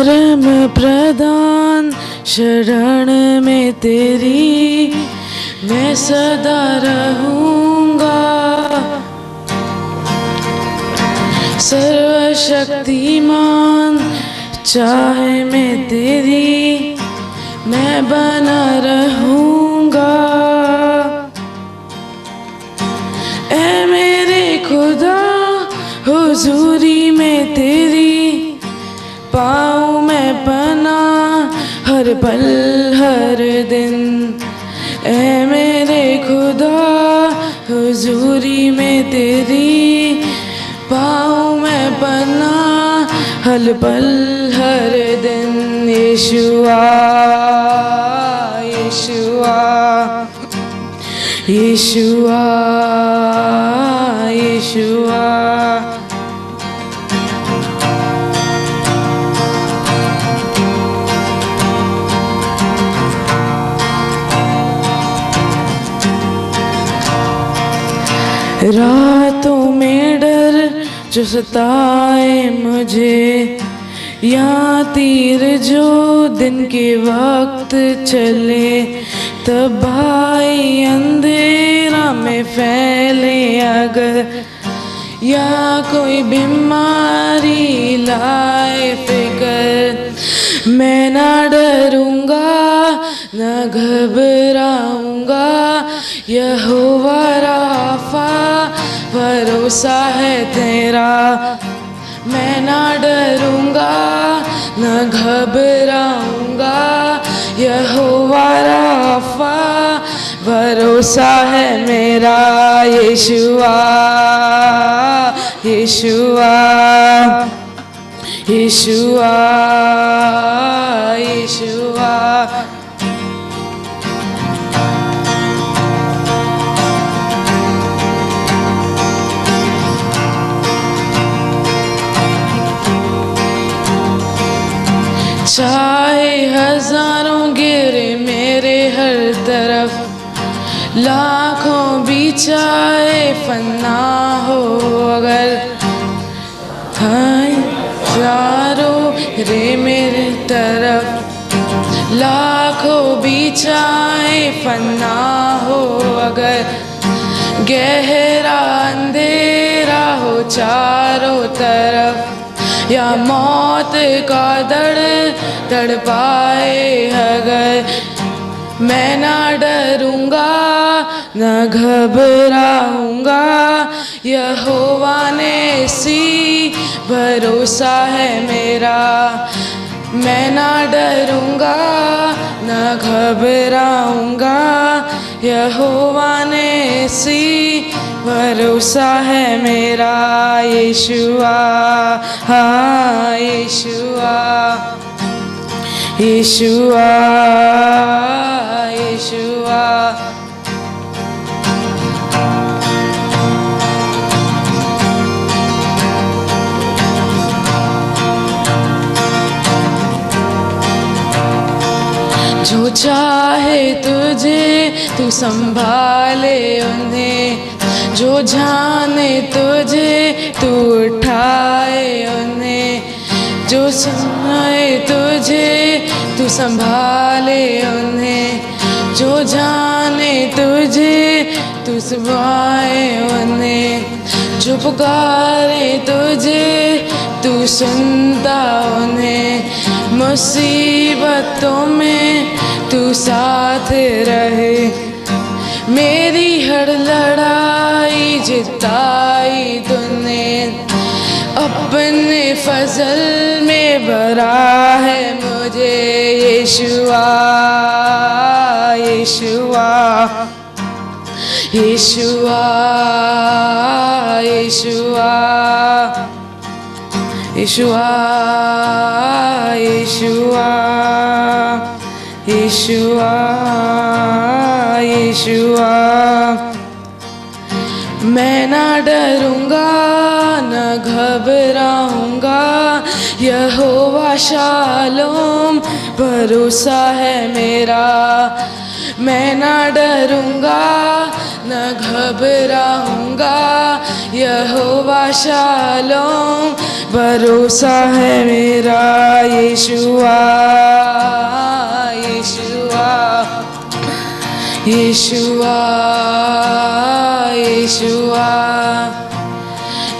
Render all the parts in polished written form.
परम प्रदान शरण में तेरी मैं सदा रहूँगा। सर्वशक्तिमान चाहे मैं तेरी मैं बना रहूँगा। ऐ मेरे खुदा हुजूरी में तेरी पाऊँ मैं पनाह हर पल हर दिन। ऐ मेरे खुदा हुजूरी में तेरी पाऊँ मैं पनाह हर पल हर दिन। यीशुआ यीशुआ यीशुआ यीशुआ। रातों में डर जो सताए मुझे या तीर जो दिन के वक्त चले, तबाही अंधेरा में फैले अगर या कोई बीमारी लाए फिकर, मैं ना डरूंगा ना घबराऊंगा। यहोवा राफा भरोसा है तेरा। मैं ना डरूंगा ना घबराऊंगा। यहोवा राफा भरोसा है मेरा। Yeshua Yeshua Yeshua यीशुआ। चाहे हजारों गिरे मेरे हर तरफ, लाखों भी चाहे फना हो अगर, हजारों गिरे मेरे तरफ, लाखों भी चाहे फना हो अगर, गहरा अंधेरा हो चारों तरफ या मौत का दड़ पाए अगर, मैं ना डरूंगा ना घबराऊंगा। यहोवा ने सी भरोसा है मेरा। मैं ना डरूंगा ना घबराऊंगा। यहोवा ने सी भरोसा है मेरा। यीशुआ हाँ यीशुआ यीशुआ यीशुआ। जो चाहे तुझे तू संभाले उन्हें, जो जाने तुझे तू उठाए उन्हें, जो सुनाए तुझे तू संभाले उन्हें, जो जाने तुझे तू सुनाए उन्हें, जो पुकारे तुझे तू सुनता उन्हें। मुसीबतों में तू साथ रहे, मेरी हर लड़ाई जिताई तूने। अपने फजल में भरा है मुझे। यीशुआ Yeshua Yeshua Yeshua Yeshua Yeshua Yeshua यीशुआ। मैं ना डरूंगा ना घबराऊंगा। यहोवा शालोम भरोसा है मेरा। मैं ना डरूंगा न घबराऊंगा, यहोवा शालोम भरोसा है मेरा। Yeshua Yeshua Yeshua Yeshua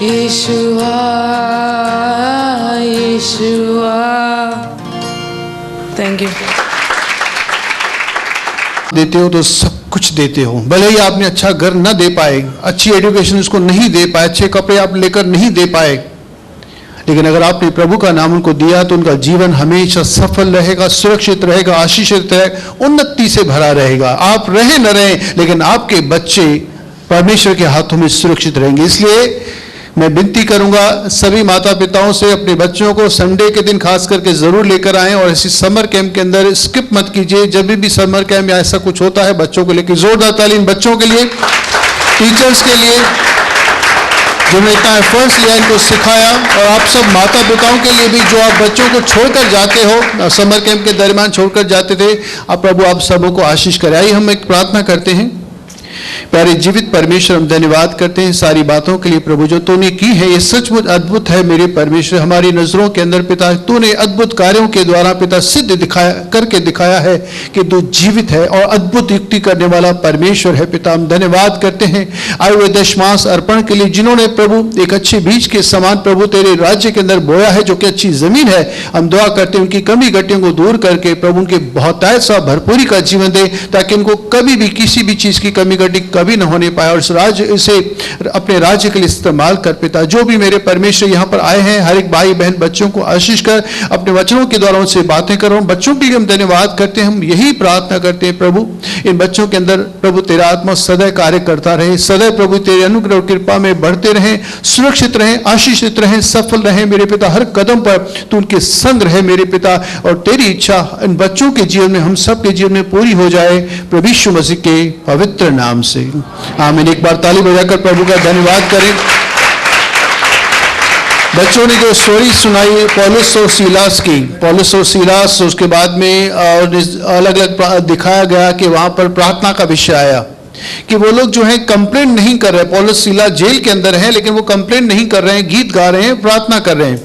Yeshua Yeshua. Thank you. देते हो तो सब कुछ देते हो। भले ही आपने अच्छा घर न दे पाए, अच्छी एजुकेशन उसको नहीं दे पाए, अच्छे कपड़े आप लेकर नहीं दे पाए, लेकिन अगर आपने प्रभु का नाम उनको दिया तो उनका जीवन हमेशा सफल रहेगा, सुरक्षित रहेगा, आशीषित रहेगा, उन्नति से भरा रहेगा। आप रहे न रहे, लेकिन आपके बच्चे परमेश्वर के हाथों में सुरक्षित रहेंगे। इसलिए मैं विनती करूंगा सभी माता पिताओं से, अपने बच्चों को संडे के दिन खास करके जरूर लेकर आएं और इसी समर कैंप के अंदर स्किप मत कीजिए। जब भी समर कैंप या ऐसा कुछ होता है, बच्चों को लेकर जोरदार ताली इन बच्चों के लिए, टीचर्स के लिए जिन्होंने इतना एफर्ट्स लिया, इनको सिखाया, और आप सब माता पिताओं के लिए भी जो आप बच्चों को छोड़कर जाते हो, समर कैंप के दरमियान छोड़कर जाते थे, अब प्रभु आप सबों को आशीष करे। आइए हम एक प्रार्थना करते हैं। प्यारे जीवित परमेश्वर, हम धन्यवाद करते हैं सारी बातों के लिए प्रभु जो तूने की है। ये सचमुच अद्भुत है मेरे परमेश्वर, हमारी नजरों के अंदर पिता तूने अद्भुत कार्यों के द्वारा पिता सिद्ध दिखाया है कि तू जीवित है और अद्भुत युक्ति करने वाला परमेश्वर है। पिता हम धन्यवाद करते हैं आए हुए दशमांश अर्पण के लिए, जिन्होंने प्रभु एक अच्छे बीज के समान प्रभु तेरे राज्य के अंदर बोया है, जो कि अच्छी जमीन है। हम दुआ करते हैं उनकी कमी गटियों को दूर करके प्रभु उनके बहुतायत सा भरपूरी का जीवन दे, ताकि उनको कभी भी किसी भी चीज की कमी गटी कभी न होने पाए, और इसे अपने राज्य के लिए इस्तेमाल कर। पिता जो भी मेरे परमेश्वर यहाँ पर आए हैं, हर एक भाई बहन बच्चों को आशीष कर, अपने वचनों के द्वारा उनसे बातें करो। बच्चों के लिए हम धन्यवाद करते हैं, हम यही प्रार्थना करते हैं प्रभु इन बच्चों के अंदर प्रभु तेरा आत्मा सदैव कार्य करता रहे, सदैव प्रभु तेरे अनुग्रह और कृपा में बढ़ते रहें, सुरक्षित रहें, आशीषित रहें, सफल रहें मेरे पिता। हर कदम पर तू उनके संग रहे मेरे पिता, और तेरी इच्छा इन बच्चों के जीवन में, हम सब के जीवन में पूरी हो जाए प्रभु यीशु मसीह के पवित्र नाम से, आमीन। एक बार ताली बजाकर प्रभु का धन्यवाद करें। बच्चों ने जो स्टोरी सुनाई पौलुस और सीलास, उसके बाद में अलग अलग दिखाया गया कि वहां पर प्रार्थना का विषय आया कि वो लोग जो है कंप्लेंट नहीं कर रहे। पौलुस सीलास जेल के अंदर हैं, लेकिन वो कंप्लेंट नहीं कर रहे हैं, गीत गा रहे हैं, प्रार्थना कर रहे हैं।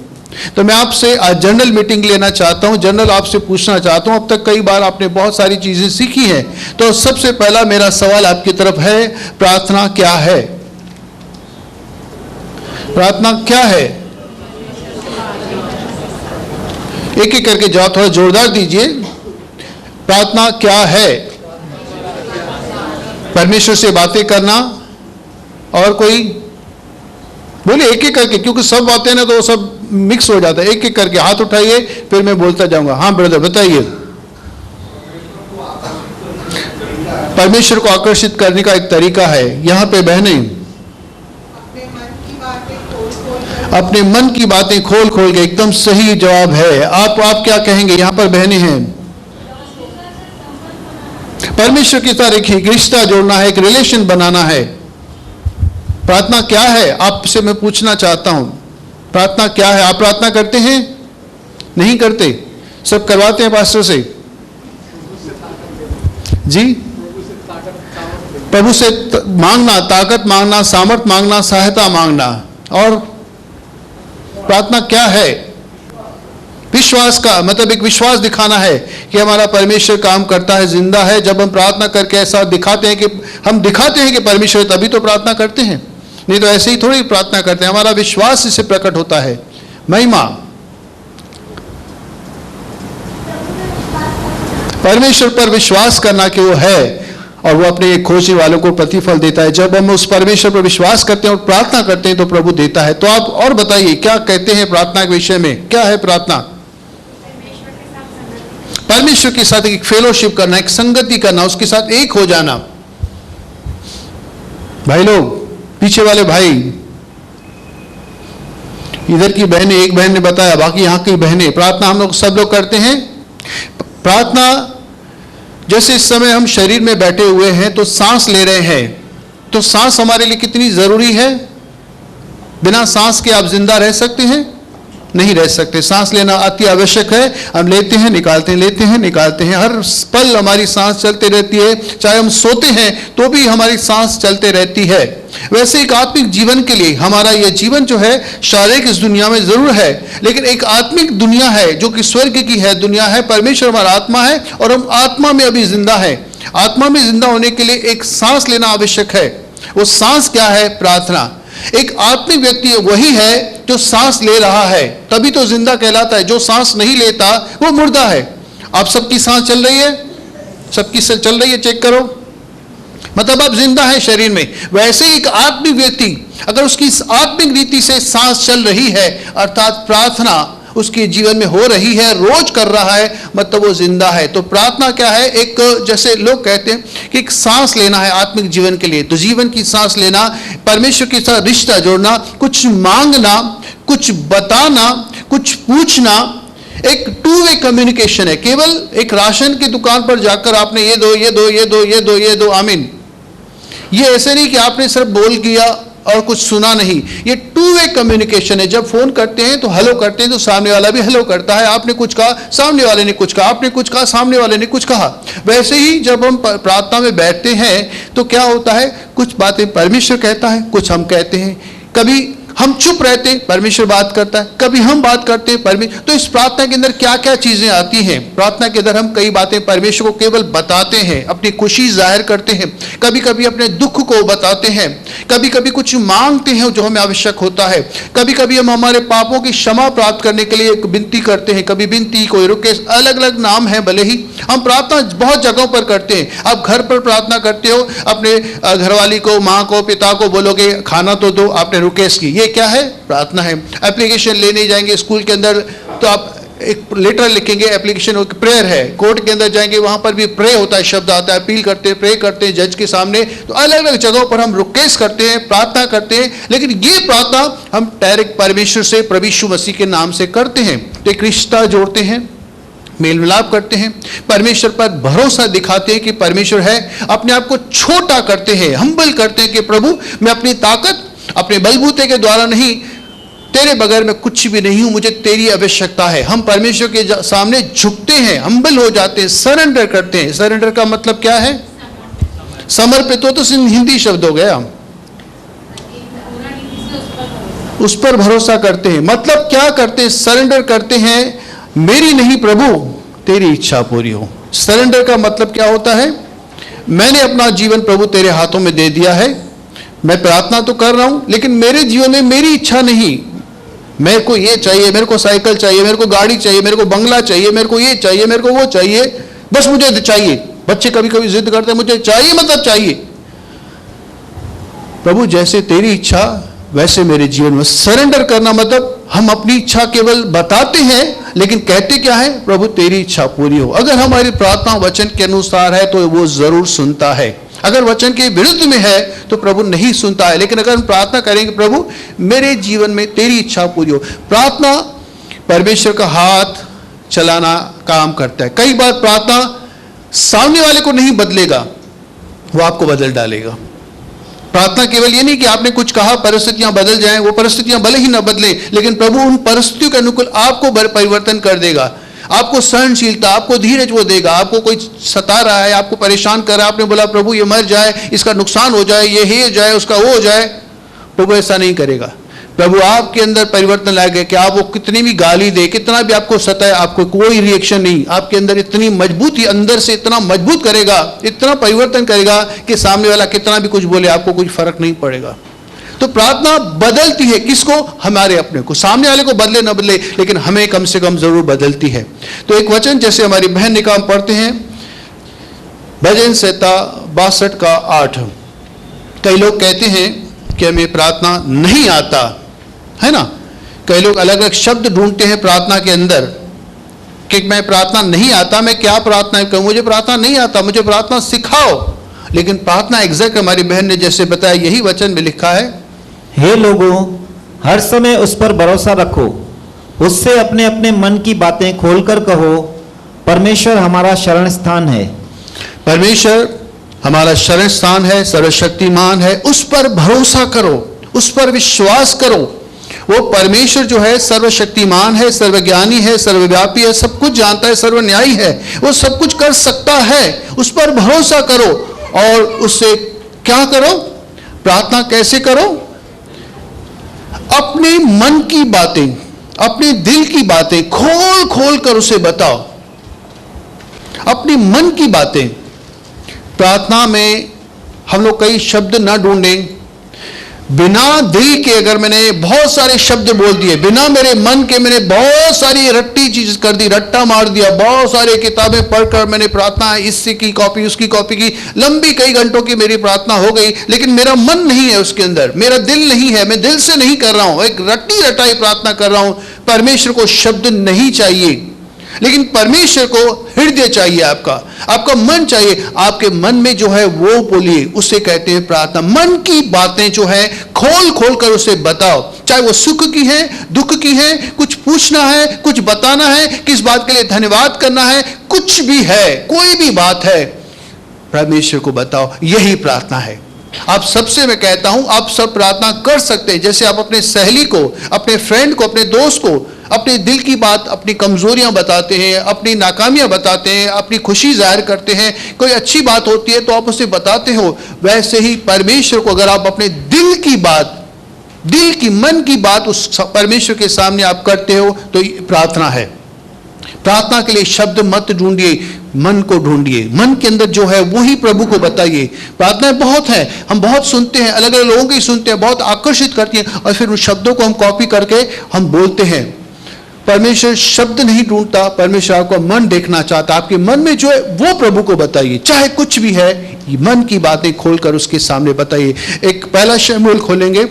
तो मैं आपसे आज जनरल मीटिंग लेना चाहता हूं, जनरल आपसे पूछना चाहता हूं। अब तक कई बार आपने बहुत सारी चीजें सीखी हैं, तो सबसे पहला मेरा सवाल आपकी तरफ है, प्रार्थना क्या है? प्रार्थना क्या है? एक एक करके जवाब थोड़ा जोरदार दीजिए। प्रार्थना क्या है? परमेश्वर से बातें करना। और कोई बोले एक एक करके, क्योंकि सब बातें ना तो सब मिक्स हो जाता है। एक एक करके हाथ उठाइए, फिर मैं बोलता जाऊंगा। हाँ ब्रदर बताइए। परमेश्वर को आकर्षित करने का एक तरीका है। यहाँ पे बहनें अपने मन की बातें खोल खोल के, एकदम सही जवाब है। आप क्या कहेंगे? यहाँ पर बहनें हैं। परमेश्वर के साथ एक रिश्ता जोड़ना है, एक रिलेशन बनाना है। प्रार्थना क्या है? आपसे मैं पूछना चाहता हूं, प्रार्थना क्या है? आप प्रार्थना करते हैं? नहीं करते? सब करवाते हैं पास्टर से? जी, प्रभु से मांगना, ताकत मांगना, सामर्थ मांगना, सहायता मांगना। और प्रार्थना क्या है? विश्वास का मतलब एक विश्वास दिखाना है कि हमारा परमेश्वर काम करता है, जिंदा है। जब हम प्रार्थना करके ऐसा दिखाते हैं कि हम दिखाते हैं कि परमेश्वर, तभी तो प्रार्थना करते हैं, नहीं तो ऐसे ही थोड़ी प्रार्थना करते हैं। हमारा विश्वास इससे प्रकट होता है। महिमा परमेश्वर पर विश्वास करना कि वो है और वो अपने खोजने वालों को प्रतिफल देता है। जब हम उस परमेश्वर पर विश्वास करते हैं और प्रार्थना करते हैं तो प्रभु देता है। तो आप और बताइए क्या कहते हैं प्रार्थना के विषय में? क्या है प्रार्थना? परमेश्वर के साथ एक फेलोशिप करना, एक संगति करना, उसके साथ एक हो जाना। भाई लोग, पीछे वाले भाई, इधर की बहनें, एक बहन ने बताया, बाकी यहां की बहनें, प्रार्थना हम लोग सब लोग करते हैं। प्रार्थना जैसे इस समय हम शरीर में बैठे हुए हैं तो सांस ले रहे हैं, तो सांस हमारे लिए कितनी जरूरी है। बिना सांस के आप जिंदा रह सकते हैं? नहीं रह सकते। सांस लेना अति आवश्यक है। हम लेते हैं, निकालते हैं, लेते हैं, निकालते हैं, हर पल हमारी सांस चलती रहती है। चाहे हम सोते हैं तो भी हमारी सांस चलते रहती है। वैसे एक आत्मिक जीवन के लिए हमारा यह जीवन जो है शारीरिक इस दुनिया में जरूर है, लेकिन एक आत्मिक दुनिया है जो कि स्वर्ग की है दुनिया है। परमेश्वर हमारा आत्मा है और हम आत्मा में अभी जिंदा है। आत्मा में जिंदा होने के लिए एक सांस लेना आवश्यक है। वो सांस क्या है? प्रार्थना। एक आत्मिक व्यक्ति वही है जो सांस ले रहा है, तभी तो जिंदा कहलाता है। जो सांस नहीं लेता वो मुर्दा है। आप सबकी सांस चल रही है? सबकी चल रही है? चेक करो, मतलब आप जिंदा है शरीर में। वैसे ही एक आत्मिक व्यक्ति अगर उसकी आत्मिक रीति से सांस चल रही है, अर्थात प्रार्थना उसके जीवन में हो रही है, रोज कर रहा है, मतलब वो जिंदा है। तो प्रार्थना क्या है? एक, जैसे लोग कहते हैं कि एक सांस लेना है आत्मिक जीवन के लिए, तो जीवन की सांस लेना, परमेश्वर के साथ रिश्ता जोड़ना, कुछ मांगना, कुछ बताना, कुछ पूछना, एक टू वे कम्युनिकेशन है। केवल एक राशन की दुकान पर जाकर आपने ये दो, ये दो, ये दो, ये दो, ये दो, आमीन, ये ऐसे नहीं कि आपने सिर्फ बोल किया और कुछ सुना नहीं। ये टू वे कम्युनिकेशन है। जब फोन करते हैं तो हेलो करते हैं तो सामने वाला भी हेलो करता है। आपने कुछ कहा, सामने वाले ने कुछ कहा, आपने कुछ कहा, सामने वाले ने कुछ कहा। वैसे ही जब हम प्रार्थना में बैठते हैं तो क्या होता है? कुछ बातें परमेश्वर कहता है, कुछ हम कहते हैं। कभी हम चुप रहते हैं, परमेश्वर बात करता है, कभी हम बात करते हैं, परमेश्वर। तो इस प्रार्थना के अंदर क्या क्या चीजें आती हैं? प्रार्थना के अंदर हम कई बातें परमेश्वर को केवल बताते हैं, अपनी खुशी जाहिर करते हैं, कभी कभी अपने दुख को बताते हैं, कभी कभी कुछ मांगते हैं जो हमें आवश्यक होता है, कभी कभी हम हमारे पापों की क्षमा प्राप्त करने के लिए विनती करते हैं, कभी विनती, कोई रिक्वेस्ट, अलग अलग नाम है। भले ही हम प्रार्थना बहुत जगहों पर करते हैं। आप घर पर प्रार्थना करते हो, अपने घरवाली को, माँ को, पिता को बोलोगे खाना तो दो, आपने रिक्वेस्ट की, ये क्या है? प्रार्थना है। एप्लीकेशन लेने जाएंगे स्कूल के अंदर तो आप एक लेटर लिखेंगे, एप्लीकेशन प्रेयर है। कोर्ट के अंदर जाएंगे, वहां पर भी प्रे होता है, शब्द आता है, अपील करते हैं, प्रे करते हैं जज के सामने। तो अलग अलग जगहों पर हम रिक्वेस्ट करते हैं, प्रार्थना करते हैं, लेकिन ये प्रार्थना हम डायरेक्ट परमेश्वर से, प्रभु यीशु मसीह के नाम से करते हैं। तो एक रिश्ता जोड़ते हैं, मेल मिलाप करते हैं, परमेश्वर पर भरोसा दिखाते हैं कि परमेश्वर है, अपने आप को छोटा करते हैं, हम्बल करते हैं कि प्रभु मैं अपनी ताकत, अपने बलबूते के द्वारा नहीं, तेरे बगैर मैं कुछ भी नहीं हूं, मुझे तेरी आवश्यकता है। हम परमेश्वर के सामने झुकते हैं, हम्बल हो जाते हैं, सरेंडर करते हैं। सरेंडर का मतलब क्या है? समर्पित हो, तो हिंदी शब्द हो गया। उस पर भरोसा करते हैं, मतलब क्या करते हैं? सरेंडर करते हैं, मेरी नहीं प्रभु तेरी इच्छा पूरी हो। सरेंडर का मतलब क्या होता है? मैंने अपना जीवन प्रभु तेरे हाथों में दे दिया है, मैं प्रार्थना तो कर रहा हूं, लेकिन मेरे जीवन में मेरी इच्छा नहीं, मेरे को ये चाहिए, मेरे को साइकिल चाहिए, मेरे को गाड़ी चाहिए, मेरे को बंगला चाहिए, मेरे को ये चाहिए, मेरे को वो चाहिए, बस मुझे चाहिए। बच्चे कभी कभी जिद करते हैं, मुझे चाहिए मतलब चाहिए। प्रभु जैसे तेरी इच्छा वैसे मेरे जीवन में। सरेंडर करना मतलब हम अपनी इच्छा केवल बताते हैं, लेकिन कहते क्या है? प्रभु तेरी इच्छा पूरी हो। अगर हमारी प्रार्थना वचन के अनुसार है तो वो जरूर सुनता है। अगर वचन के विरुद्ध में है तो प्रभु नहीं सुनता है। लेकिन अगर हम प्रार्थना करेंगे प्रभु मेरे जीवन में तेरी इच्छा पूरी हो, प्रार्थना परमेश्वर का हाथ चलाना काम करता है। कई बार प्रार्थना सामने वाले को नहीं बदलेगा, वो आपको बदल डालेगा। प्रार्थना केवल ये नहीं कि आपने कुछ कहा परिस्थितियां बदल जाएं, वो परिस्थितियां भले ही न बदले, लेकिन प्रभु उन परिस्थितियों के अनुकूल आपको परिवर्तन कर देगा। आपको सहनशीलता, आपको धीरज वो देगा। आपको कोई सता रहा है, आपको परेशान कर रहा है, आपने बोला प्रभु ये मर जाए, इसका नुकसान हो जाए, ये हो जाए, उसका वो हो जाए, प्रभु ऐसा नहीं करेगा। प्रभु आपके अंदर परिवर्तन लाएगा कि आप वो कितनी भी गाली दे, कितना भी आपको सताए, आपको कोई रिएक्शन नहीं, आपके अंदर इतनी मजबूती, अंदर से इतना मजबूत करेगा, इतना परिवर्तन करेगा कि सामने वाला कितना भी कुछ बोले आपको कुछ फर्क नहीं पड़ेगा। तो प्रार्थना बदलती है किसको? हमारे अपने को। सामने वाले को बदले न बदले, लेकिन हमें कम से कम जरूर बदलती है। तो एक वचन जैसे हमारी बहन ने काम पढ़ते हैं, भजन संहिता 62 का 8। कई लोग कहते हैं कि हमें प्रार्थना नहीं आता है ना। कई लोग अलग अलग शब्द ढूंढते हैं प्रार्थना के अंदर कि मैं प्रार्थना नहीं आता, मैं क्या प्रार्थना करूं, मुझे प्रार्थना नहीं आता, मुझे प्रार्थना सिखाओ। लेकिन प्रार्थना एग्जैक्ट हमारी बहन ने जैसे बताया, यही वचन में लिखा है, हे लोगों हर समय उस पर भरोसा रखो, उससे अपने अपने मन की बातें खोलकर कहो, परमेश्वर हमारा शरण स्थान है। परमेश्वर हमारा शरण स्थान है, सर्वशक्तिमान है, उस पर भरोसा करो, उस पर विश्वास करो। वो परमेश्वर जो है सर्वशक्तिमान है, सर्वज्ञानी है, सर्वव्यापी है, सब कुछ जानता है, सर्वन्यायी है, वो सब कुछ कर सकता है। उस पर भरोसा करो और उससे क्या करो? प्रार्थना कैसे करो? अपने मन की बातें, अपने दिल की बातें खोल खोल कर उसे बताओ। अपने मन की बातें। प्रार्थना में हम लोग कई शब्द ना ढूंढें। बिना दिल के अगर मैंने बहुत सारे शब्द बोल दिए, बिना मेरे मन के मैंने बहुत सारी रट्टी चीज कर दी, रट्टा मार दिया, बहुत सारे किताबें पढ़कर मैंने प्रार्थना इससे की कॉपी, उसकी कॉपी की, लंबी कई घंटों की मेरी प्रार्थना हो गई, लेकिन मेरा मन नहीं है उसके अंदर, मेरा दिल नहीं है, मैं दिल से नहीं कर रहा हूं, एक रट्टी रटाई प्रार्थना कर रहा हूं। परमेश्वर को शब्द नहीं चाहिए, लेकिन परमेश्वर को हृदय चाहिए, आपका मन चाहिए। आपके मन में जो है वो बोलिए, उसे कहते हैं प्रार्थना। मन की बातें जो है खोल खोल कर उसे बताओ, चाहे वो सुख की है, दुख की है, कुछ पूछना है, कुछ बताना है, किस बात के लिए धन्यवाद करना है, कुछ भी है, कोई भी बात है, परमेश्वर को बताओ। यही प्रार्थना है। आप सबसे मैं कहता हूं, आप सब प्रार्थना कर सकते हैं। जैसे आप अपने सहेली को, अपने फ्रेंड को, अपने दोस्त को अपने दिल की बात, अपनी कमजोरियां बताते हैं, अपनी नाकामियां बताते हैं, अपनी खुशी जाहिर करते हैं, कोई अच्छी बात होती है तो आप उसे बताते हो, वैसे ही परमेश्वर को अगर आप अपने दिल की बात, दिल की, मन की बात उस परमेश्वर के सामने आप करते हो तो ये प्रार्थना है। प्रार्थना के लिए शब्द मत ढूंढिए, मन को ढूंढिए। मन के अंदर जो है वही प्रभु को बताइए। प्रार्थनाएं बहुत है, हम बहुत सुनते हैं, अलग अलग लोगों की सुनते हैं, बहुत आकर्षित करती हैं, और फिर उन शब्दों को हम कॉपी करके हम बोलते हैं। परमेश्वर शब्द नहीं ढूंढता, परमेश्वर आपका मन देखना चाहता। आपके मन में जो है वो प्रभु को बताइए, चाहे कुछ भी है, मन की बातें खोलकर उसके सामने बताइए। एक पहला शमूएल खोलेंगे,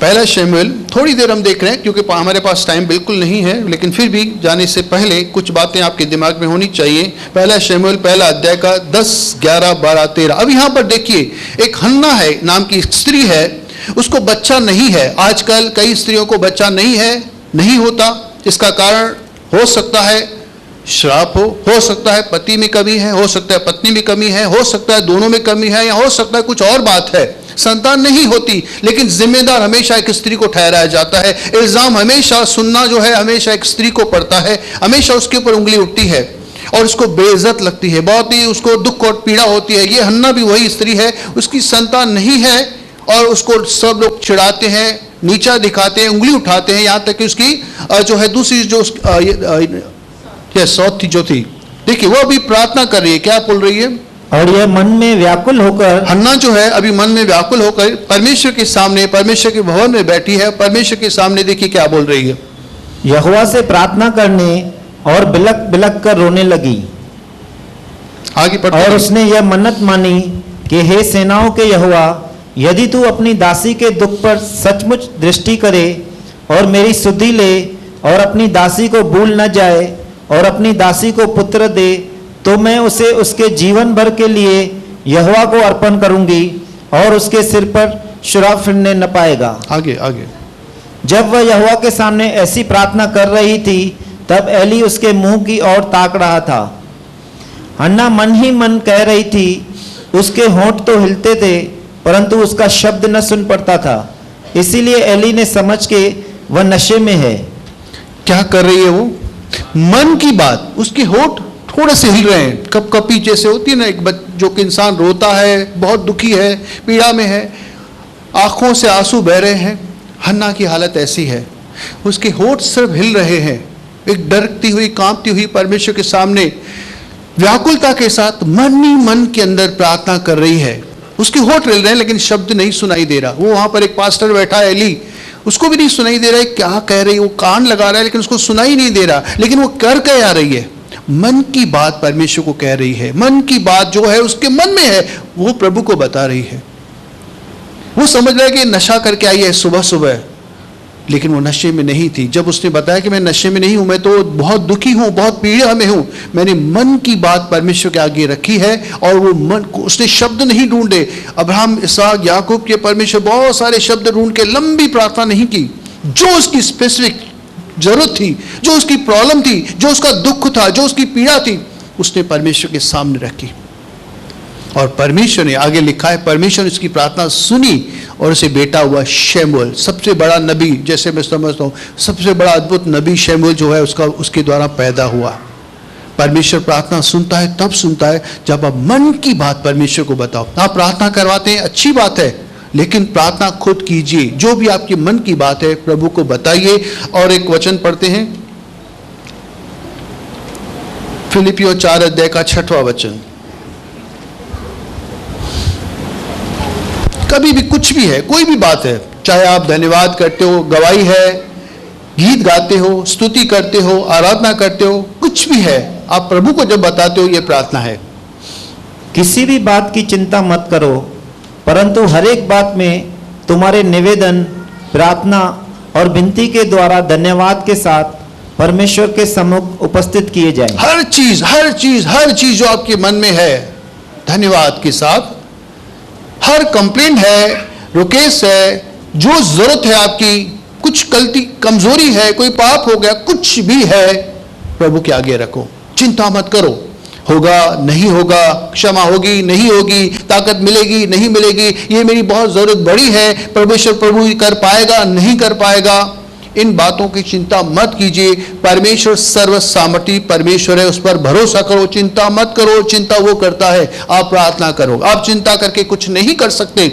पहला शमूएल थोड़ी देर हम देख रहे हैं क्योंकि हमारे पास टाइम बिल्कुल नहीं है, लेकिन फिर भी जाने से पहले कुछ बातें आपके दिमाग में होनी चाहिए। पहला शमूएल पहला अध्याय का 10, 11, 12, 13। अब यहां पर देखिए, एक हन्ना है नाम की स्त्री है, उसको बच्चा नहीं है। आजकल कई स्त्रियों को बच्चा नहीं है, नहीं होता। इसका कारण हो सकता है श्राप हो सकता है पति में कमी है, हो सकता है पत्नी में कमी है, हो सकता है दोनों में कमी है, या हो सकता है कुछ और बात है, संतान नहीं होती। लेकिन जिम्मेदार हमेशा एक स्त्री को ठहराया जाता है। इल्जाम हमेशा सुनना जो है हमेशा एक स्त्री को पड़ता है, हमेशा उसके ऊपर उंगली उठती है और उसको बेइज्जत लगती है, बहुत ही उसको दुख और पीड़ा होती है। ये हन्ना भी वही स्त्री है, उसकी संतान नहीं है और उसको सब लोग चिढ़ाते हैं, नीचा दिखाते हैं, उंगली उठाते हैं, यहाँ तक कि उसकी जो है दूसरी जो सौत थी जो थी, देखिए वो अभी प्रार्थना कर रही है। क्या बोल रही है? और यह मन में व्याकुल होकर, हन्ना जो है अभी मन में व्याकुल होकर परमेश्वर के सामने, परमेश्वर के भवन में बैठी है। परमेश्वर के सामने देखिए क्या बोल रही है। यहोवा से प्रार्थना करने और बिलक बिलक कर रोने लगी। आगे पढ़ते और उसने यह मन्नत मानी कि हे सेनाओं के यहोवा, यदि तू अपनी दासी के दुख पर सचमुच दृष्टि करे और मेरी सुधि ले और अपनी दासी को भूल न जाए और अपनी दासी को पुत्र दे, तो मैं उसे उसके जीवन भर के लिए यहोवा को अर्पण करूंगी और उसके सिर पर शुराब फिरने न पाएगा। आगे आगे। जब वह यहोवा के सामने ऐसी प्रार्थना कर रही थी, तब एली उसके मुंह की ओर ताक रहा था। हन्ना मन ही मन कह रही थी, उसके होंठ तो हिलते थे परंतु उसका शब्द न सुन पड़ता था। इसीलिए एली ने समझ के वह नशे में है। क्या कर रही है वो? मन की बात, उसके होंठ थोड़े से हिल रहे हैं, कपकपी जैसे होती है ना, एक जो कि इंसान रोता है, बहुत दुखी है, पीड़ा में है, आंखों से आंसू बह रहे हैं। हन्ना की हालत ऐसी है, उसके होंठ सिर्फ हिल रहे हैं, एक डरती हुई, कांपती हुई परमेश्वर के सामने व्याकुलता के साथ मन ही मन के अंदर प्रार्थना कर रही है। उसके होंठ हिल रहे हैं लेकिन शब्द नहीं सुनाई दे रहा। वो वहां पर एक पास्टर बैठा है एली, उसको भी नहीं सुनाई दे रहा है क्या कह रही है, वो कान लगा रहा है लेकिन उसको सुनाई नहीं दे रहा। लेकिन वो कर क्या आ रही है? मन की बात परमेश्वर को कह रही है। मन की बात जो है उसके मन में है, वो प्रभु को बता रही है। वो समझ रहा है कि नशा करके आई है सुबह सुबह, लेकिन वो नशे में नहीं थी। जब उसने बताया कि मैं नशे में नहीं हूं, मैं तो बहुत दुखी हूं, बहुत पीड़ा में हूं, मैंने मन की बात परमेश्वर के आगे रखी है और वो मन को उसने शब्द नहीं ढूंढे। अब्राहम, इसहाक, याकूब के परमेश्वर बहुत सारे शब्द ढूंढ के लंबी प्रार्थना नहीं की। जो उसकी स्पेसिफिक जरूरत थी, जो उसकी प्रॉब्लम थी, जो उसका दुख था, जो उसकी पीड़ा थी, उसने परमेश्वर के सामने रखी। और परमेश्वर ने, आगे लिखा है, परमेश्वर ने उसकी प्रार्थना सुनी और उसे बेटा हुआ शमूएल, सबसे बड़ा नबी, जैसे मैं समझता हूँ सबसे बड़ा अद्भुत नबी शमूएल जो है उसके द्वारा पैदा हुआ। परमेश्वर प्रार्थना सुनता है, तब सुनता है जब आप मन की बात परमेश्वर को बताओ। आप प्रार्थना करवाते हैं, अच्छी बात है, लेकिन प्रार्थना खुद कीजिए। जो भी आपके मन की बात है प्रभु को बताइए। और एक वचन पढ़ते हैं, फिलिपियों 4 अध्याय का 6वां वचन। कभी भी कुछ भी है, कोई भी बात है, चाहे आप धन्यवाद करते हो, गवाही है, गीत गाते हो, स्तुति करते हो, आराधना करते हो, कुछ भी है, आप प्रभु को जब बताते हो, यह प्रार्थना है। किसी भी बात की चिंता मत करो, परंतु हर एक बात में तुम्हारे निवेदन, प्रार्थना और विनती के द्वारा धन्यवाद के साथ परमेश्वर के सम्मुख उपस्थित किए जाएं। हर चीज जो आपके मन में है, धन्यवाद के साथ, हर कंप्लेंट है, रिक्वेस्ट है, जो जरूरत है आपकी, कुछ गलती कमजोरी है, कोई पाप हो गया, कुछ भी है, प्रभु के आगे रखो। चिंता मत करो, होगा नहीं होगा, क्षमा होगी नहीं होगी, ताकत मिलेगी नहीं मिलेगी, ये मेरी बहुत जरूरत बड़ी है, परमेश्वर प्रभु कर पाएगा नहीं कर पाएगा, इन बातों की चिंता मत कीजिए। परमेश्वर सर्व सामर्थी परमेश्वर है, उस पर भरोसा करो, चिंता मत करो, चिंता वो करता है। आप प्रार्थना करो। आप चिंता करके कुछ नहीं कर सकते,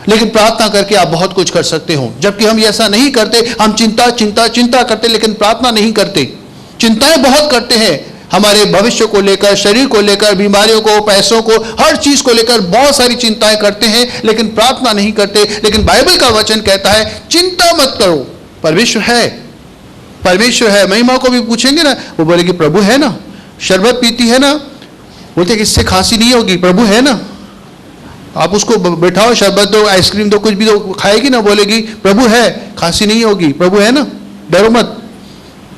लेकिन प्रार्थना करके आप बहुत कुछ कर सकते हो। जबकि हम ऐसा नहीं करते, हम चिंता चिंता चिंता करते, लेकिन प्रार्थना नहीं करते। चिंताएं बहुत करते हैं, हमारे भविष्य को लेकर, शरीर को लेकर, बीमारियों को, पैसों को, हर चीज को लेकर बहुत सारी चिंताएं करते हैं, लेकिन प्रार्थना नहीं करते। लेकिन बाइबल का वचन कहता है चिंता मत करो, परमेश्वर है, परमेश्वर है। महिमा को भी पूछेंगे ना, वो बोलेगी प्रभु है ना। शरबत पीती है ना, बोलते कि इससे खांसी नहीं होगी, प्रभु है ना। आप उसको बैठाओ, शरबत दो, आइसक्रीम दो, कुछ भी दो, खाएगी ना, बोलेगी प्रभु है, खांसी नहीं होगी, प्रभु है ना, डरो मत,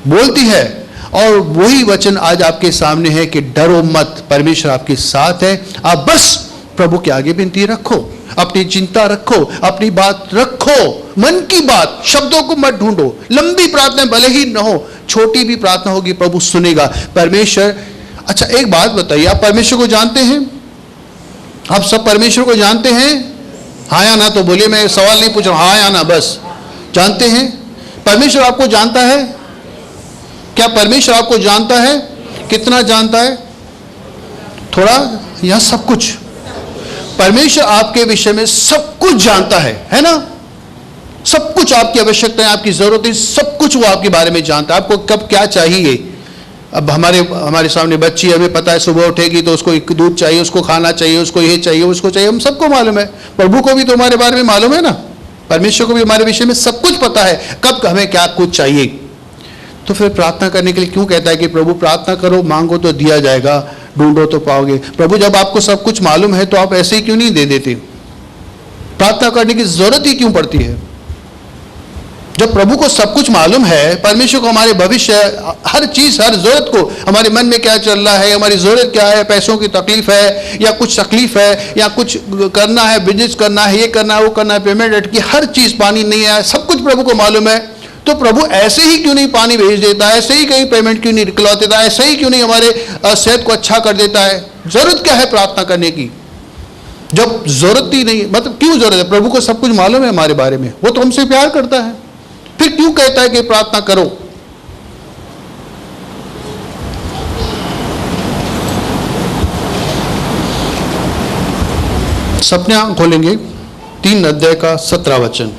बोलती है। और वही वचन आज आपके सामने है कि डरो मत, परमेश्वर आपके साथ है। आप बस प्रभु के आगे विनती रखो, अपनी चिंता रखो, अपनी बात रखो, मन की बात, शब्दों को मत ढूंढो। लंबी प्रार्थना भले ही न हो, छोटी भी प्रार्थना होगी, प्रभु सुनेगा। परमेश्वर, अच्छा एक बात बताइए, आप परमेश्वर को जानते हैं? आप सब परमेश्वर को जानते हैं? हाँ या ना तो बोलिए, मैं सवाल नहीं पूछ रहा हूं, हाँ या ना बस। जानते हैं? परमेश्वर आपको जानता है? क्या परमेश्वर आपको जानता है? कितना जानता है? थोड़ा या सब कुछ? परमेश्वर आपके विषय में सब कुछ जानता है ना? सब कुछ, आपकी आवश्यकताएं, आपकी जरूरतें, सब कुछ वो आपके बारे में जानता है। आपको कब क्या चाहिए। अब हमारे सामने बच्ची, हमें पता है सुबह उठेगी तो उसको एक दूध चाहिए, उसको खाना चाहिए, उसको ये चाहिए, उसको चाहिए, हम सबको मालूम है। प्रभु को भी तो हमारे बारे में मालूम है ना। परमेश्वर को भी हमारे विषय में सब कुछ पता है, कब हमें क्या कुछ चाहिए। तो फिर प्रार्थना करने के लिए क्यों कहता है कि प्रभु प्रार्थना करो, मांगो तो दिया जाएगा, ढूंढो तो पाओगे। प्रभु जब आपको सब कुछ मालूम है तो आप ऐसे ही क्यों नहीं दे देते? प्रार्थना करने की जरूरत ही क्यों पड़ती है? जब प्रभु को सब कुछ मालूम है, परमेश्वर को हमारे भविष्य, हर चीज, हर जरूरत को, हमारे मन में क्या चल रहा है, हमारी जरूरत क्या है, पैसों की तकलीफ है या कुछ तकलीफ है या कुछ करना है, बिजनेस करना है, ये करना है, वो करना है, पेमेंट अटकी, हर चीज, पानी नहीं है, सब कुछ प्रभु को मालूम है। तो प्रभु ऐसे ही क्यों नहीं पानी भेज देता, ऐसे ही कहीं पेमेंट क्यों नहीं निकलवा देता, ऐसे ही क्यों नहीं हमारे सेहत को अच्छा कर देता है? जरूरत क्या है प्रार्थना करने की जब जरूरत ही नहीं? मतलब क्यों जरूरत है? प्रभु को सब कुछ मालूम है हमारे बारे में, वो तो हमसे प्यार करता है, फिर क्यों कहता है कि प्रार्थना करो? सपना खोलेंगे 3 अध्याय का 17 वचन।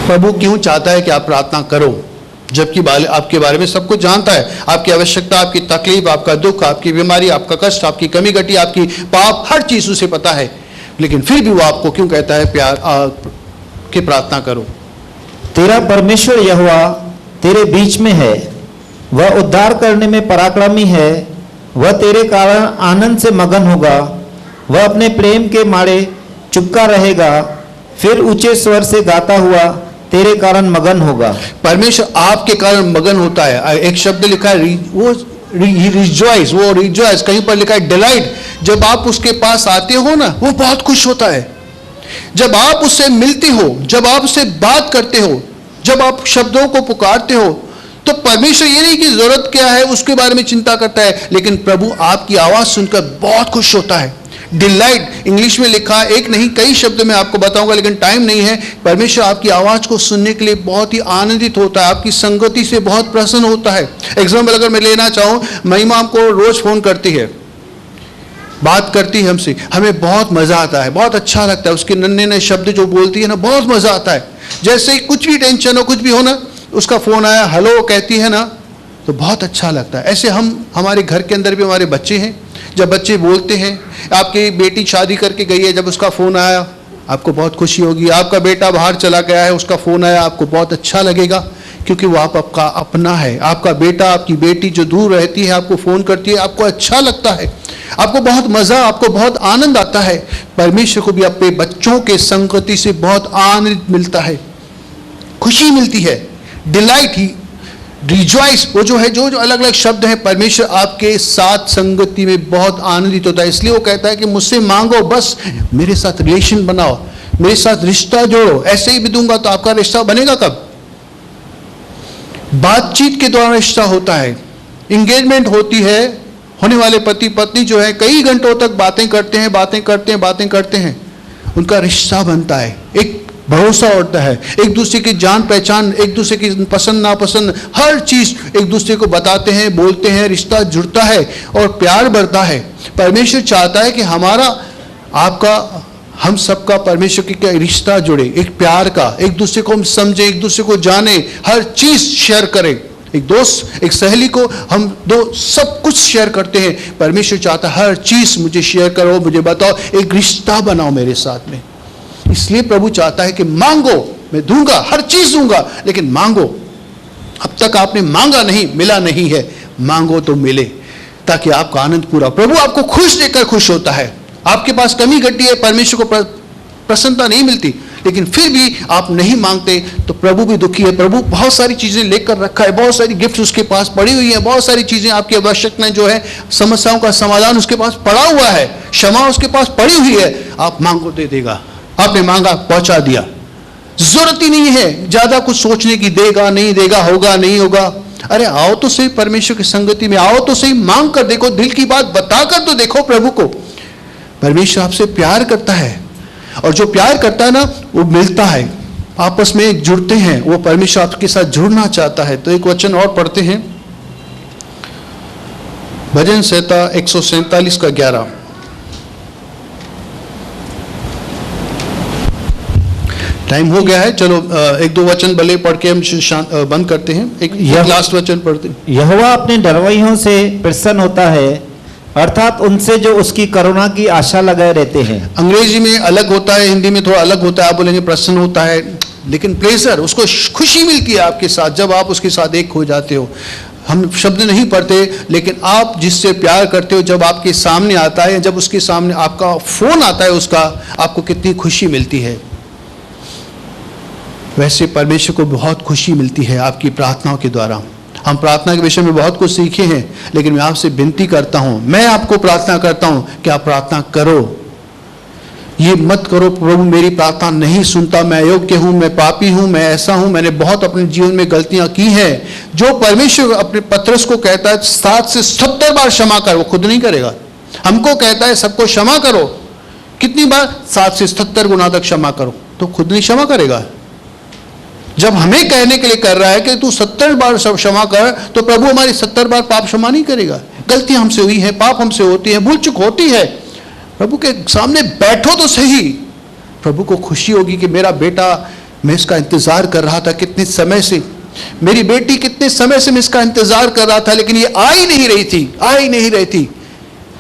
प्रभु क्यों चाहता है कि आप प्रार्थना करो, जबकि आपके बारे में सब कुछ जानता है? आपकी आवश्यकता, आपकी तकलीफ, आपका दुख, आपकी बीमारी, आपका कष्ट, आपकी कमी घटी, आपकी पाप, हर चीज उसे पता है। लेकिन फिर भी वो आपको क्यों कहता है प्यार कि प्रार्थना करो? तेरा परमेश्वर यहोवा तेरे बीच में है, वह उद्धार करने में पराक्रमी है, वह तेरे कारण आनंद से मगन होगा, वह अपने प्रेम के मारे चुपका रहेगा, फिर ऊंचे स्वर से गाता हुआ तेरे कारण मगन होगा। परमेश्वर आपके कारण मगन होता है। एक शब्द लिखा है वो रिजॉइस, वो रिजॉइस, कहीं पर लिखा है डिलाइट। जब आप उसके पास आते हो ना, वो बहुत खुश होता है। जब आप उससे मिलते हो, जब आप उससे बात करते हो, जब आप शब्दों को पुकारते हो, तो तो परमेश्वर ये नहीं कि जरूरत क्या है उसके बारे में चिंता करता है, लेकिन प्रभु आपकी आवाज सुनकर बहुत खुश होता है। डिलाइट इंग्लिश में लिखा, एक नहीं कई शब्द मैं आपको बताऊंगा लेकिन टाइम नहीं है। परमेश्वर आपकी आवाज को सुनने के लिए बहुत ही आनंदित होता है, आपकी संगति से बहुत प्रसन्न होता है। एग्जाम्पल अगर मैं लेना चाहूं, महिमा हमको रोज फोन करती है, बात करती है हमसे, हमें बहुत मजा आता है, बहुत अच्छा लगता है। उसके नन्हे नए शब्द जो बोलती है ना, बहुत मजा आता है। जैसे ही कुछ भी टेंशन हो, कुछ भी हो ना, उसका फोन आया, हेलो कहती है ना, तो बहुत अच्छा लगता है। ऐसे हमारे घर के अंदर भी हमारे बच्चे हैं, जब बच्चे बोलते हैं, आपकी बेटी शादी करके गई है, जब उसका फोन आया आपको बहुत खुशी होगी। आपका बेटा बाहर चला गया है, उसका फोन आया, आपको बहुत अच्छा लगेगा, क्योंकि वो आपका अपना है। आपका बेटा, आपकी बेटी जो दूर रहती है, आपको फोन करती है, आपको अच्छा लगता है, आपको बहुत मजा, आपको बहुत आनंद आता है। परमेश्वर को भी अपने बच्चों के संगति से बहुत आनंद मिलता है, खुशी मिलती है। डिलाइट ही, रिजॉइस, वो जो है, जो अलग अलग शब्द हैं, परमेश्वर आपके साथ संगति में बहुत आनंदित होता है। इसलिए वो कहता है कि मुझसे मांगो, बस मेरे साथ रिलेशन बनाओ, मेरे साथ रिश्ता जोड़ो, ऐसे ही भी दूंगा। तो आपका रिश्ता बनेगा कब? बातचीत के द्वारा रिश्ता होता है, इंगेजमेंट होती है। होने वाले पति पत्नी जो है कई घंटों तक बातें करते हैं, उनका रिश्ता बनता है, एक भरोसा होता है, एक दूसरे की जान पहचान, एक दूसरे की पसंद नापसंद, हर चीज एक दूसरे को बताते हैं, बोलते हैं, रिश्ता जुड़ता है और प्यार बढ़ता है। परमेश्वर चाहता है कि हमारा, आपका, हम सबका परमेश्वर के क्या रिश्ता जुड़े, एक प्यार का, एक दूसरे को हम समझे, एक दूसरे को जाने, हर चीज शेयर करें। एक दोस्त, एक सहेली को हम दो सब कुछ शेयर करते हैं। परमेश्वर चाहता है हर चीज मुझे शेयर करो, मुझे बताओ, एक रिश्ता बनाओ मेरे साथ में। इसलिए प्रभु चाहता है कि मांगो, मैं दूंगा, हर चीज दूंगा, लेकिन मांगो। अब तक आपने मांगा नहीं, मिला नहीं है, मांगो तो मिले, ताकि आपका आनंद पूरा। प्रभु आपको खुश देखकर खुश होता है। आपके पास कमी घटी है, परमेश्वर को प्रसन्नता नहीं मिलती, लेकिन फिर भी आप नहीं मांगते, तो प्रभु भी दुखी है। प्रभु बहुत सारी चीजें लेकर रखा है, बहुत सारी गिफ्ट उसके पास पड़ी हुई है, बहुत सारी चीजें, आपकी आवश्यकताएं जो है, समस्याओं का समाधान उसके पास पड़ा हुआ है, क्षमा उसके पास पड़ी हुई है। आप मांगो, दे देगा। आपने मांगा, पहुंचा दिया। जरूरत ही नहीं है ज्यादा कुछ सोचने की, देगा नहीं देगा, होगा नहीं होगा। अरे आओ तो सही परमेश्वर की संगति में, आओ तो सही, मांग कर देखो, दिल की बात बताकर तो देखो प्रभु को। परमेश्वर आपसे प्यार करता है, और जो प्यार करता है ना, वो मिलता है, आपस में जुड़ते हैं। वो परमेश्वर आपके साथ जुड़ना चाहता है। तो एक वचन और पढ़ते हैं, भजन संहिता 147 का 11। टाइम हो गया है, चलो एक दो वचन भले पढ़ के हम बंद करते हैं। एक लास्ट वचन पढ़ते हैं। यहोवा अपने डरवैयों से प्रसन्न होता है, अर्थात उनसे जो उसकी करुणा की आशा लगाए रहते हैं। अंग्रेजी में अलग होता है, हिंदी में थोड़ा अलग होता है। आप बोलेंगे प्रसन्न होता है, लेकिन प्लेजर, उसको खुशी मिलती है आपके साथ, जब आप उसके साथ एक हो जाते हो। हम शब्द नहीं पढ़ते, लेकिन आप जिससे प्यार करते हो, जब आपके सामने आता है, जब उसके सामने आपका फोन आता है उसका, आपको कितनी खुशी मिलती है। वैसे परमेश्वर को बहुत खुशी मिलती है आपकी प्रार्थनाओं के द्वारा। हम प्रार्थना के विषय में बहुत कुछ सीखे हैं, लेकिन मैं आपसे विनती करता हूं, मैं आपको प्रार्थना करता हूं कि आप प्रार्थना करो। ये मत करो प्रभु मेरी प्रार्थना नहीं सुनता, मैं अयोग्य हूं, मैं पापी हूं, मैं ऐसा हूं, मैंने बहुत अपने जीवन में गलतियां की हैं। जो परमेश्वर अपने पत्रस को कहता है 7 से 70 बार क्षमा कर, वो खुद नहीं करेगा। हमको कहता है सबको क्षमा करो, कितनी बार? 7 से 70 गुना तक क्षमा करो, तो खुद नहीं क्षमा करेगा। जब हमें कहने के लिए कर रहा है कि तू 70 बार सब क्षमा कर, तो प्रभु हमारी 70 बार पाप क्षमा नहीं करेगा। गलतियां हमसे हुई है, पाप हमसे होती है, भूल चुक होती है। प्रभु के सामने बैठो तो सही। प्रभु को खुशी होगी कि मेरा बेटा, मैं इसका इंतजार कर रहा था कितने समय से, मेरी बेटी कितने समय से मैं इसका इंतजार कर रहा था, लेकिन ये आ ही नहीं रही थी।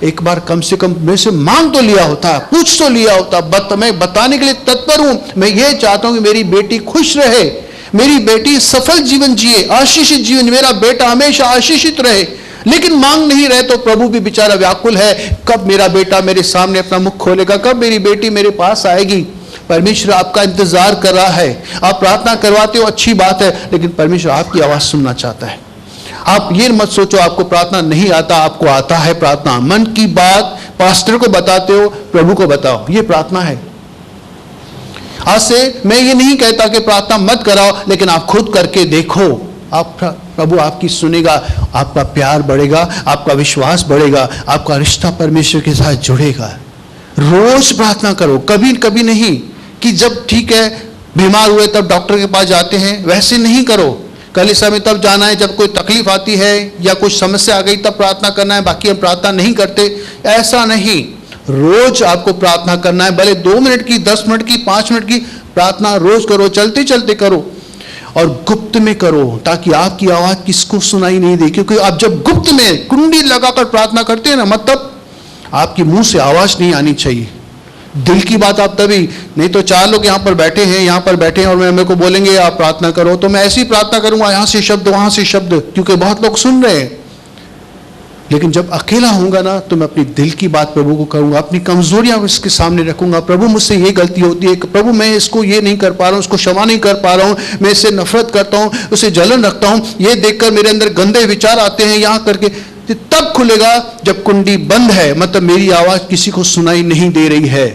एक बार कम से कम मेरे से मांग तो लिया होता, पूछ तो लिया होता। मैं बताने के लिए तत्पर हूं। मैं ये चाहता हूं कि मेरी बेटी खुश रहे, मेरी बेटी सफल जीवन जिए, आशीषित जीवन, मेरा बेटा हमेशा आशीषित रहे। लेकिन मांग नहीं रहे तो प्रभु भी बेचारा व्याकुल है, कब मेरा बेटा मेरे सामने अपना मुख खोलेगा, कब मेरी बेटी मेरे पास आएगी। परमेश्वर आपका इंतजार कर रहा है। आप प्रार्थना करवाते हो, अच्छी बात है, लेकिन परमेश्वर आपकी आवाज सुनना चाहता है। आप ये मत सोचो आपको प्रार्थना नहीं आता, आपको आता है प्रार्थना। मन की बात पास्टर को बताते हो, प्रभु को बताओ, ये प्रार्थना है। आज से मैं ये नहीं कहता कि प्रार्थना मत कराओ, लेकिन आप खुद करके देखो। आप प्रभु आपकी सुनेगा, आपका प्यार बढ़ेगा, आपका विश्वास बढ़ेगा, आपका रिश्ता परमेश्वर के साथ जुड़ेगा। रोज प्रार्थना करो, कभी कभी नहीं कि जब ठीक है बीमार हुए तब डॉक्टर के पास जाते हैं, वैसे नहीं करो। कलीसिया में तब जाना है जब कोई तकलीफ आती है या कुछ समस्या आ गई तब प्रार्थना करना है, बाकी हम प्रार्थना नहीं करते, ऐसा नहीं। रोज आपको प्रार्थना करना है, भले 2 मिनट की, 10 मिनट की, 5 मिनट की प्रार्थना रोज करो, चलते चलते करो और गुप्त में करो, ताकि आपकी आवाज किसको सुनाई नहीं दे। क्योंकि आप जब गुप्त में कुंडी लगाकर प्रार्थना करते हैं ना, मतलब आपके मुंह से आवाज नहीं आनी चाहिए। दिल की बात आप तभी, नहीं तो 4 लोग यहाँ पर बैठे हैं और मेरे को बोलेंगे आप प्रार्थना करो, तो मैं ऐसी प्रार्थना करूंगा, यहाँ से शब्द वहां से शब्द, क्योंकि बहुत लोग सुन रहे हैं। लेकिन जब अकेला होऊंगा ना, तो मैं अपनी दिल की बात प्रभु को करूंगा, अपनी कमजोरियां उसके सामने रखूंगा। प्रभु मुझसे ये गलती होती है, प्रभु मैं इसको ये नहीं कर पा रहा हूँ, उसको क्षमा नहीं कर पा रहा हूँ, मैं इससे नफरत करता हूँ, उसे जलन रखता हूँ, ये देखकर मेरे अंदर गंदे विचार आते हैं, यहाँ करके। तब खुलेगा जब कुंडी बंद है, मतलब मेरी आवाज किसी को सुनाई नहीं दे रही है,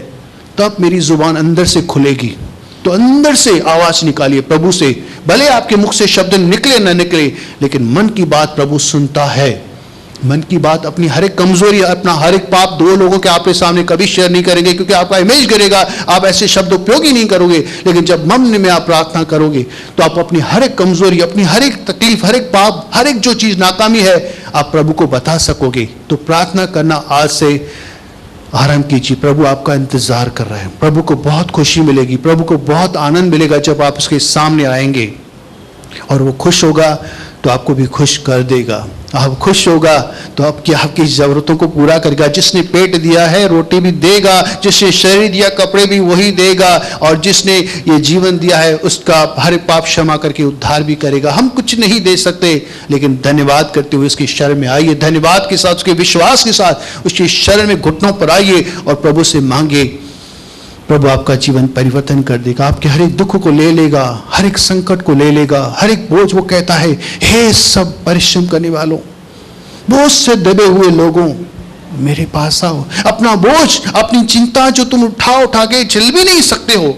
तब मेरी जुबान अंदर से खुलेगी। तो अंदर से आवाज निकालिए प्रभु से, भले आपके मुख से शब्द निकले न निकले, लेकिन मन की बात प्रभु सुनता है। मन की बात, अपनी हर एक कमजोरी, अपना हर एक पाप 2 लोगों के आपके सामने कभी शेयर नहीं करेंगे, क्योंकि आपका इमेज गिरेगा, आप ऐसे शब्द उपयोग ही नहीं करोगे। लेकिन जब मन में आप प्रार्थना करोगे तो आप अपनी हर एक कमजोरी, अपनी हर एक तकलीफ, हर एक पाप, हर एक जो चीज नाकामी है, आप प्रभु को बता सकोगे। तो प्रार्थना करना आज से आरंभ कीजिए। प्रभु आपका इंतजार कर रहे हैं, प्रभु को बहुत खुशी मिलेगी, प्रभु को बहुत आनंद मिलेगा जब आप उसके सामने आएंगे, और वो खुश होगा तो आपको भी खुश कर देगा। आप खुश होगा तो आपकी जरूरतों को पूरा करेगा। जिसने पेट दिया है रोटी भी देगा, जिसने शरीर दिया कपड़े भी वही देगा, और जिसने ये जीवन दिया है उसका हर पाप क्षमा करके उद्धार भी करेगा। हम कुछ नहीं दे सकते, लेकिन धन्यवाद करते हुए उसकी शरण में आइए, धन्यवाद के साथ, उसके विश्वास के साथ उसकी शरण में घुटनों पर आइए और प्रभु से मांगे। प्रभु आपका जीवन परिवर्तन कर देगा, आपके हर एक दुख को ले लेगा, हर एक संकट को ले लेगा, हर एक बोझ। वो कहता है, हे सब परिश्रम करने वालों, बोझ से दबे हुए लोगों, मेरे पास आओ। अपना बोझ, अपनी चिंता जो तुम उठा के चल भी नहीं सकते हो,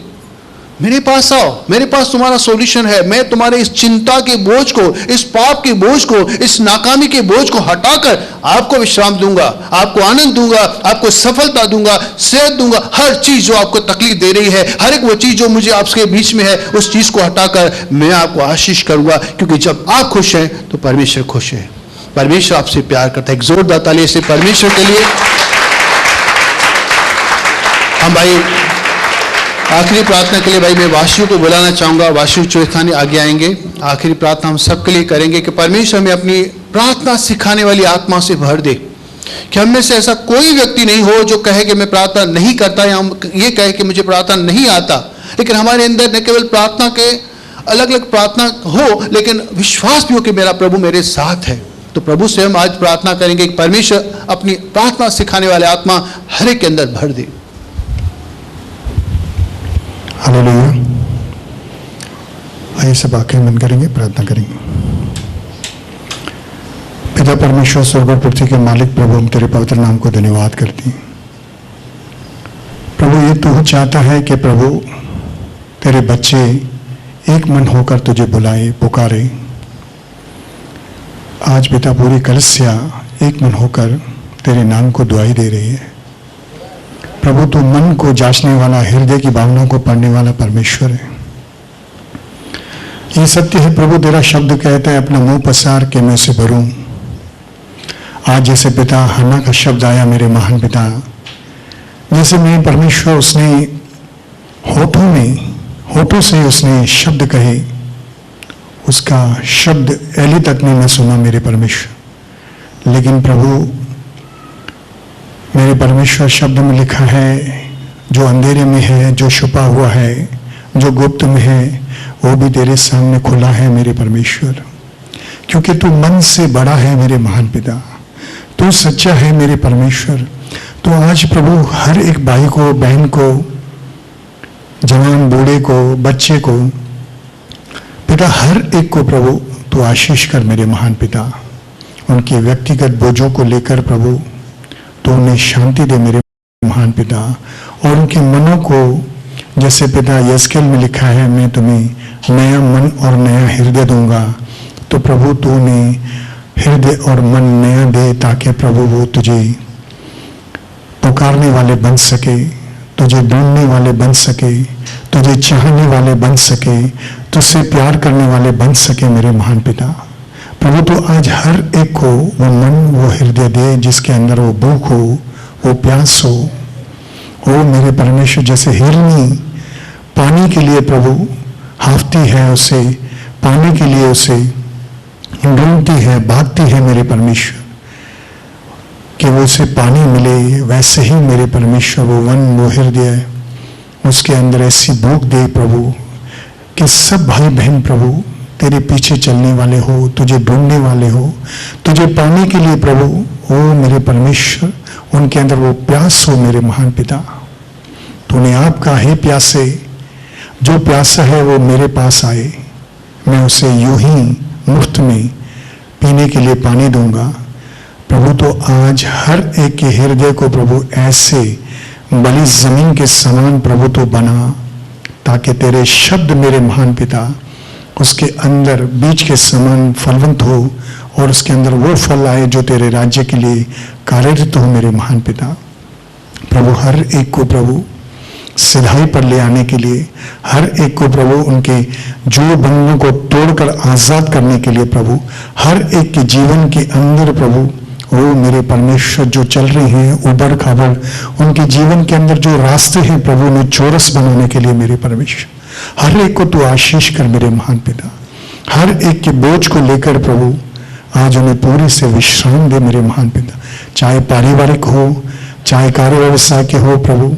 मेरे पास आओ, मेरे पास तुम्हारा सॉल्यूशन है। मैं तुम्हारे इस चिंता के बोझ को, इस पाप के बोझ को, इस नाकामी के बोझ को हटाकर आपको विश्राम दूंगा, आपको आनंद दूंगा, आपको सफलता दूंगा, सेहत दूंगा। हर चीज जो आपको तकलीफ दे रही है, हर एक वो चीज जो मुझे आपके बीच में है, उस चीज को हटाकर मैं आपको आशीष करूंगा। क्योंकि जब आप खुश हैं तो परमेश्वर खुश है, परमेश्वर आपसे प्यार करता है। एक जोरदार ताली से परमेश्वर के लिए। हम भाई आखिरी प्रार्थना के लिए भाई मैं वाशियों को बुलाना चाहूंगा। वाशियों चौथानी आगे आएंगे। आखिरी प्रार्थना हम सबके लिए करेंगे कि परमेश्वर हमें अपनी प्रार्थना सिखाने वाली आत्मा से भर दे, कि हम में से ऐसा कोई व्यक्ति नहीं हो जो कहे कि मैं प्रार्थना नहीं करता, या ये कहे कि मुझे प्रार्थना नहीं आता। लेकिन हमारे अंदर न केवल प्रार्थना के अलग अलग प्रार्थना हो, लेकिन विश्वास भी हो कि मेरा प्रभु मेरे साथ है। तो प्रभु से हम आज प्रार्थना करेंगे कि परमेश्वर अपनी प्रार्थना सिखाने वाले आत्मा हर एक के अंदर भर दे। हालेलुया। आइए सब आंखें बंद करेंगे, प्रार्थना करेंगे। पिता परमेश्वर स्वर्ग और पृथ्वी के मालिक प्रभु, हम तेरे पवित्र नाम को धन्यवाद करते हैं। प्रभु ये तू चाहता है कि प्रभु तेरे बच्चे एक मन होकर तुझे बुलाए, पुकारे। आज पिता पूरी कलीसिया एक मन होकर तेरे नाम को दुआई दे रही है। प्रभु तू मन को जांचने वाला, हृदय की भावनाओं को पढ़ने वाला परमेश्वर है। ये सत्य है प्रभु, तेरा शब्द कहता है अपना मुंह पसार के मैं उसे भरूं। आज जैसे पिता हन्ना का शब्द आया, मेरे महान पिता, जैसे मेरे परमेश्वर उसने होठों से उसने शब्द कहे, उसका शब्द एली तक ने न सुना मेरे परमेश्वर। लेकिन प्रभु मेरे परमेश्वर शब्द में लिखा है, जो अंधेरे में है, जो छुपा हुआ है, जो गुप्त में है, वो भी तेरे सामने खुला है मेरे परमेश्वर। क्योंकि तू मन से बड़ा है मेरे महान पिता, तू सच्चा है मेरे परमेश्वर। तो आज प्रभु हर एक भाई को, बहन को, जवान बूढ़े को, बच्चे को, पिता हर एक को प्रभु तू आशीष कर मेरे महान पिता। उनके व्यक्तिगत बोझों को लेकर प्रभु तो उन्हें शांति दे मेरे महान पिता, और उनके मनों को, जैसे पिता यस्केल में लिखा है, मैं तुम्हें नया मन और नया हृदय दूंगा, तो प्रभु तूने हृदय और मन नया दे, ताकि प्रभु वो तुझे पुकारने वाले बन सके, तुझे ढूंढने वाले बन सके, तुझे चाहने वाले बन सके, तुझसे प्यार करने वाले बन सके मेरे महान पिता। प्रभु तो आज हर एक को वो मन, वो हृदय दे जिसके अंदर वो भूख हो, वो प्यास हो। ओ मेरे परमेश्वर, जैसे हिरनी पानी के लिए प्रभु हाफती है, उसे पानी के लिए उसे ढूंढती है, भागती है मेरे परमेश्वर, कि वो उसे पानी मिले, वैसे ही मेरे परमेश्वर वो मन, वो हृदय, उसके अंदर ऐसी भूख दे प्रभु कि सब भाई बहन प्रभु तेरे पीछे चलने वाले हो, तुझे ढूंढने वाले हो, तुझे पाने के लिए प्रभु, ओ मेरे परमेश्वर, उनके अंदर वो प्यास हो मेरे महान पिता। तूने आपका है प्यासे, जो प्यासा है वो मेरे पास आए, मैं उसे यूं ही मुफ्त में पीने के लिए पानी दूंगा। प्रभु तो आज हर एक के हृदय को प्रभु ऐसे बली जमीन के समान प्रभु तो बना, ताकि तेरे शब्द मेरे महान पिता उसके अंदर बीज के समान फलवंत हो, और उसके अंदर वो फल आए जो तेरे राज्य के लिए कार्यरत हो मेरे महान पिता। प्रभु हर एक को प्रभु सिधाई पर ले आने के लिए, हर एक को प्रभु उनके जो बंधनों को तोड़कर आजाद करने के लिए प्रभु, हर एक के जीवन के अंदर प्रभु, ओ मेरे परमेश्वर, जो चल रहे हैं उबड़ खाबड़, उनके जीवन के अंदर जो रास्ते हैं प्रभु, उन्हें चौरस बनाने के लिए मेरे परमेश्वर, हर एक को तू आशीष कर मेरे महान पिता। हर एक के बोझ को लेकर प्रभु आज उन्हें पूरी से विश्राम दे मेरे महान पिता। चाहे पारिवारिक हो, चाहे कार्य व्यवसाय के हो प्रभु,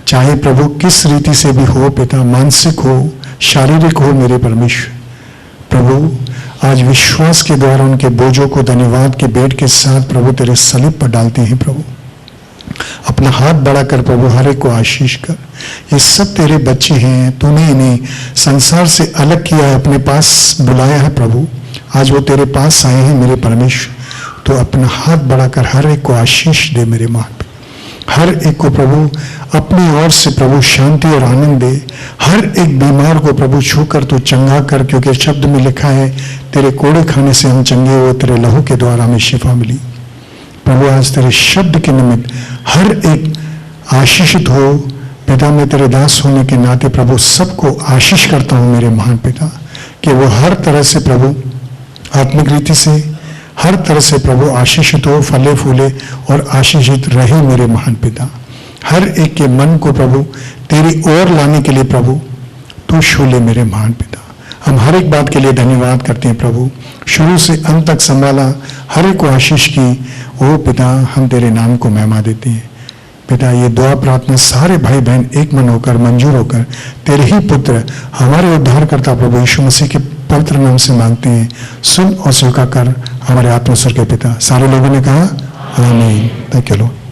चाहे प्रभु किस रीति से भी हो पिता, मानसिक हो, शारीरिक हो मेरे परमेश्वर, प्रभु आज विश्वास के द्वारा उनके बोझों को धन्यवाद के बेट के साथ प्रभु तेरे सलीब पर डालते हैं। प्रभु अपना हाथ बढ़ाकर प्रभु हर एक को आशीष कर। ये सब तेरे बच्चे हैं, तूने इन्हें संसार से अलग किया है, अपने पास बुलाया है प्रभु, आज वो तेरे पास आए हैं मेरे परमेश्वर। तो अपना हाथ बढ़ाकर हर एक को आशीष दे मेरे महान, हर एक को प्रभु अपनी ओर से प्रभु शांति और आनंद दे। हर एक बीमार को प्रभु छूकर तू चंगा कर, क्योंकि शब्द में लिखा है तेरे कोड़े खाने से हम चंगे हुए, तेरे लहू के द्वारा हमें शिफा मिली। प्रभु आज तेरे शब्द के निमित्त हर एक आशीषित हो पिता। मैं तेरे दास होने के नाते प्रभु सबको आशीष करता हूँ मेरे महान पिता, कि वो हर तरह से प्रभु आत्मिक रीति से हर तरह से प्रभु आशीषित हो, फले फूले और आशीषित रहे मेरे महान पिता। हर एक के मन को प्रभु तेरी ओर लाने के लिए प्रभु तू छू ले मेरे महान पिता। हम हर एक बात के लिए धन्यवाद करते हैं प्रभु, शुरू से अंत तक संभाला, हर एक को आशीष की। ओ पिता, हम तेरे नाम को महिमा देते हैं पिता। ये दुआ प्रार्थना सारे भाई बहन एक मन होकर मंजूर होकर तेरे ही पुत्र हमारे उद्धारकर्ता प्रभु यीशु मसीह के पवित्र नाम से मांगते हैं। सुन और स्वीकार कर हमारे आत्मा स्वर के पिता। सारे लोगों ने कहा आमीन। Thank you Lord.